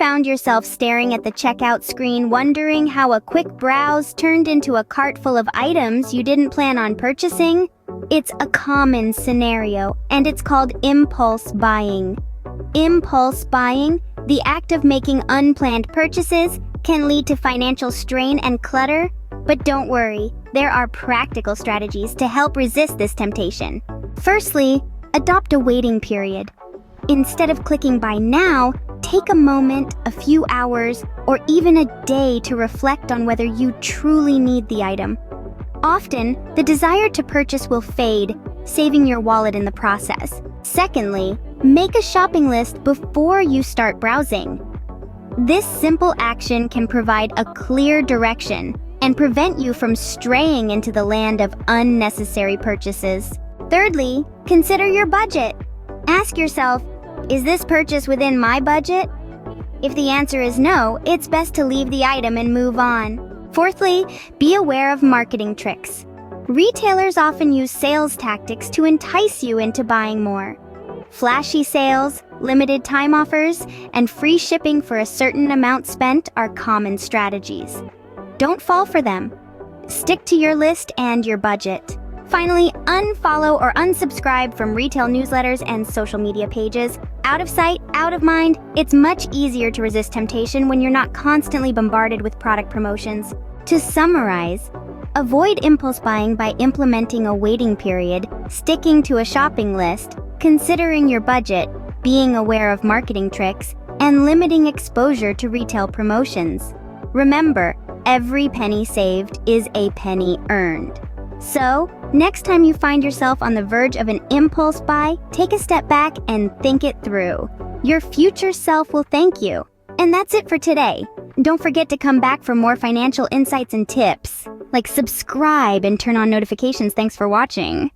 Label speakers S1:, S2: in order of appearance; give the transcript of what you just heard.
S1: found yourself staring at the checkout screen wondering how a quick browse turned into a cart full of items you didn't plan on purchasing? It's a common scenario, and it's called impulse buying. Impulse buying, the act of making unplanned purchases, can lead to financial strain and clutter. But don't worry, there are practical strategies to help resist this temptation. Firstly, adopt a waiting period. Instead of clicking buy now, take a moment, a few hours, or even a day to reflect on whether you truly need the item. Often, the desire to purchase will fade, saving your wallet in the process. Secondly, make a shopping list before you start browsing. This simple action can provide a clear direction and prevent you from straying into the land of unnecessary purchases. Thirdly, consider your budget. Ask yourself, is this purchase within my budget? If the answer is no, it's best to leave the item and move on. Fourthly, be aware of marketing tricks. Retailers often use sales tactics to entice you into buying more. Flashy sales, limited time offers, and free shipping for a certain amount spent are common strategies. Don't fall for them. Stick to your list and your budget. Finally, unfollow or unsubscribe from retail newsletters and social media pages. Out of sight, out of mind, it's much easier to resist temptation when you're not constantly bombarded with product promotions. To summarize, avoid impulse buying by implementing a waiting period, sticking to a shopping list, considering your budget, being aware of marketing tricks, and limiting exposure to retail promotions. Remember, every penny saved is a penny earned. So, next time you find yourself on the verge of an impulse buy, take a step back and think it through. Your future self will thank you. And that's it for today. Don't forget to come back for more financial insights and tips. Like subscribe and turn on notifications. Thanks for watching.